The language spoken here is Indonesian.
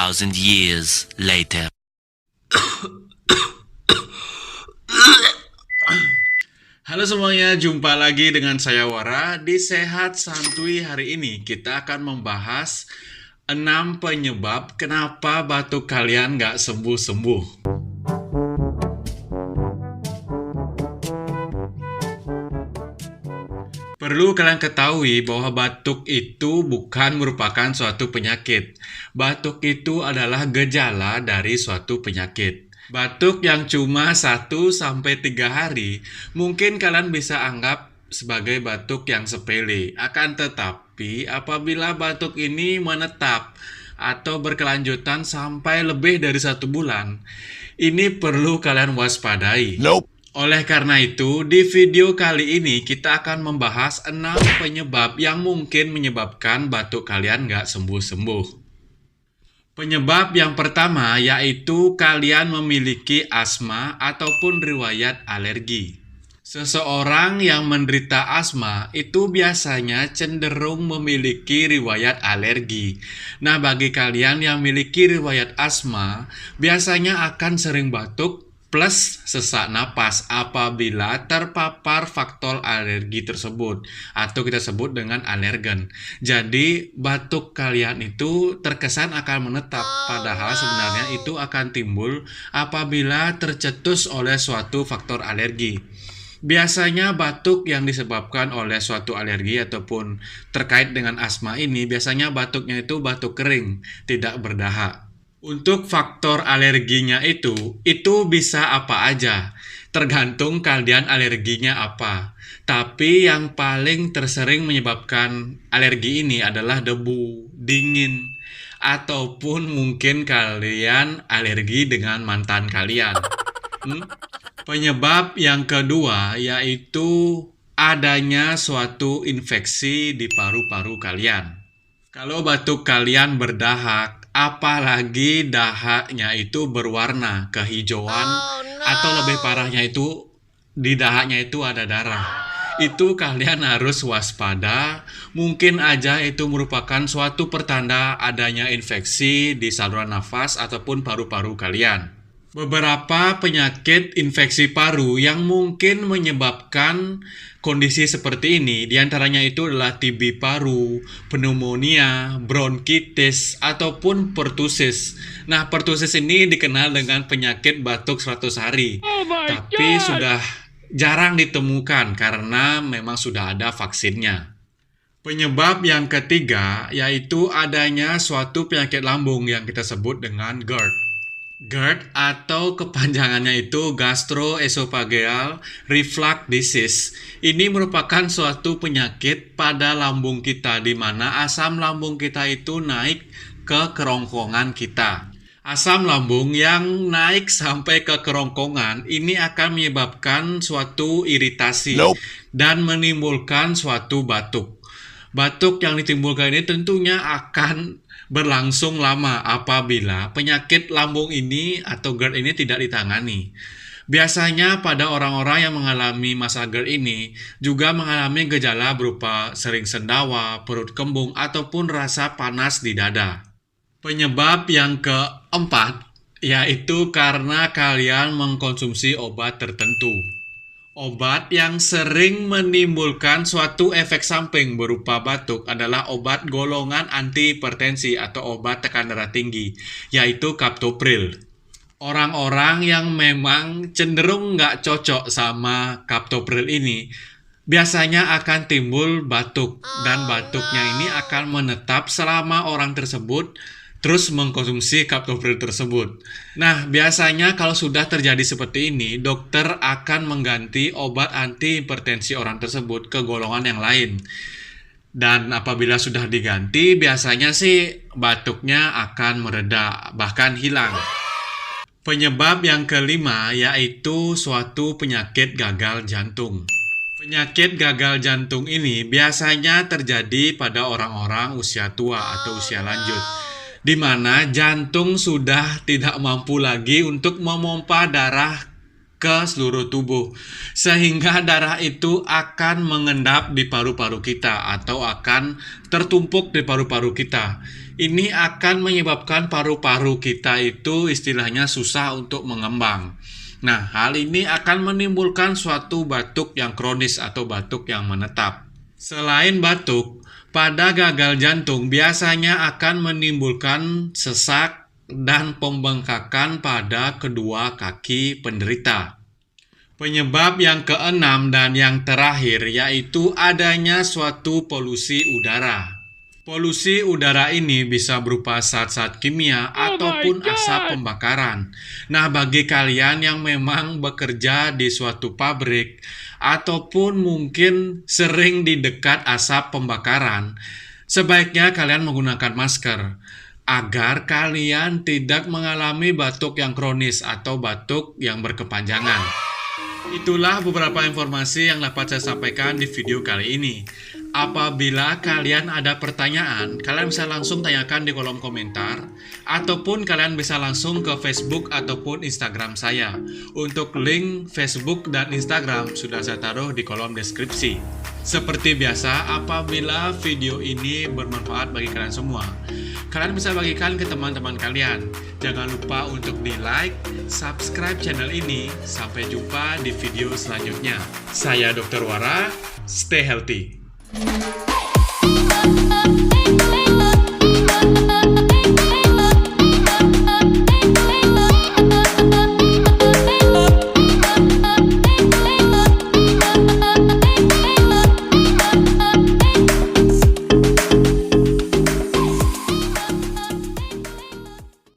2,000 years later. Halo semuanya, jumpa lagi dengan saya Wara di Sehat Santuy. Hari ini kita akan membahas 6 penyebab kenapa batuk kalian nggak sembuh-sembuh. Perlu kalian ketahui bahwa batuk itu bukan merupakan suatu penyakit. Batuk itu adalah gejala dari suatu penyakit. Batuk yang cuma 1-3 hari, mungkin kalian bisa anggap sebagai batuk yang sepele. Akan tetapi, apabila batuk ini menetap atau berkelanjutan sampai lebih dari 1 bulan, ini perlu kalian waspadai. Oleh karena itu, di video kali ini kita akan membahas 6 penyebab yang mungkin menyebabkan batuk kalian nggak sembuh-sembuh. Penyebab yang pertama yaitu kalian memiliki asma ataupun riwayat alergi. Seseorang yang menderita asma itu biasanya cenderung memiliki riwayat alergi. Nah, bagi kalian yang memiliki riwayat asma, biasanya akan sering batuk plus sesak napas apabila terpapar faktor alergi tersebut atau kita sebut dengan alergen. Jadi batuk kalian itu terkesan akan menetap, padahal sebenarnya itu akan timbul apabila tercetus oleh suatu faktor alergi. Biasanya batuk yang disebabkan oleh suatu alergi ataupun terkait dengan asma ini, biasanya batuknya itu batuk kering, tidak berdahak. Untuk faktor alerginya itu bisa apa aja, tergantung kalian alerginya apa. Tapi yang paling tersering menyebabkan alergi ini adalah debu, dingin, ataupun mungkin kalian alergi dengan mantan kalian. Penyebab yang kedua yaitu adanya suatu infeksi di paru-paru kalian. Kalau batuk kalian berdahak, apalagi dahaknya itu berwarna kehijauan atau lebih parahnya itu di dahaknya itu ada darah, itu kalian harus waspada. Mungkin aja itu merupakan suatu pertanda adanya infeksi di saluran nafas ataupun paru-paru kalian. Beberapa penyakit infeksi paru yang mungkin menyebabkan kondisi seperti ini, diantaranya itu adalah TB paru, pneumonia, bronkitis, ataupun pertusis. Nah, pertusis ini dikenal dengan penyakit batuk 100 hari, tapi sudah jarang ditemukan karena memang sudah ada vaksinnya. Penyebab yang ketiga yaitu adanya suatu penyakit lambung yang kita sebut dengan GERD. GERD atau kepanjangannya itu gastroesophageal reflux disease. Ini merupakan suatu penyakit pada lambung kita di mana asam lambung kita itu naik ke kerongkongan kita. Asam lambung yang naik sampai ke kerongkongan ini akan menyebabkan suatu iritasi dan menimbulkan suatu batuk. Batuk yang ditimbulkan ini tentunya akan berlangsung lama apabila penyakit lambung ini atau GERD ini tidak ditangani. Biasanya pada orang-orang yang mengalami masalah GERD ini juga mengalami gejala berupa sering sendawa, perut kembung, ataupun rasa panas di dada. Penyebab yang keempat yaitu karena kalian mengkonsumsi obat tertentu. Obat yang sering menimbulkan suatu efek samping berupa batuk adalah obat golongan antihipertensi atau obat tekanan darah tinggi, yaitu captopril. Orang-orang yang memang cenderung nggak cocok sama captopril ini, biasanya akan timbul batuk, dan batuknya ini akan menetap selama orang tersebut terus mengkonsumsi captopril tersebut. Nah, biasanya kalau sudah terjadi seperti ini, dokter akan mengganti obat antihipertensi orang tersebut ke golongan yang lain. Dan apabila sudah diganti, biasanya sih batuknya akan mereda, bahkan hilang. Penyebab yang kelima yaitu suatu penyakit gagal jantung. Penyakit gagal jantung ini biasanya terjadi pada orang-orang usia tua atau usia lanjut. di mana jantung sudah tidak mampu lagi untuk memompa darah ke seluruh tubuh, sehingga darah itu akan mengendap di paru-paru kita atau akan tertumpuk di paru-paru kita. Ini akan menyebabkan paru-paru kita itu istilahnya susah untuk mengembang. Nah, hal ini akan menimbulkan suatu batuk yang kronis atau batuk yang menetap. Selain batuk, pada gagal jantung biasanya akan menimbulkan sesak dan pembengkakan pada kedua kaki penderita. Penyebab yang keenam dan yang terakhir yaitu adanya suatu polusi udara. Polusi udara ini bisa berupa zat-zat kimia ataupun asap pembakaran. Nah, bagi kalian yang memang bekerja di suatu pabrik ataupun mungkin sering di dekat asap pembakaran, sebaiknya kalian menggunakan masker agar kalian tidak mengalami batuk yang kronis atau batuk yang berkepanjangan. Itulah beberapa informasi yang dapat saya sampaikan di video kali ini. Apabila kalian ada pertanyaan, kalian bisa langsung tanyakan di kolom komentar, ataupun kalian bisa langsung ke Facebook ataupun Instagram saya. Untuk link Facebook dan Instagram sudah saya taruh di kolom deskripsi. Seperti biasa, apabila video ini bermanfaat bagi kalian semua, kalian bisa bagikan ke teman-teman kalian. Jangan lupa untuk di-like, subscribe channel ini. Sampai jumpa di video selanjutnya. Saya Dr. Wara, stay healthy.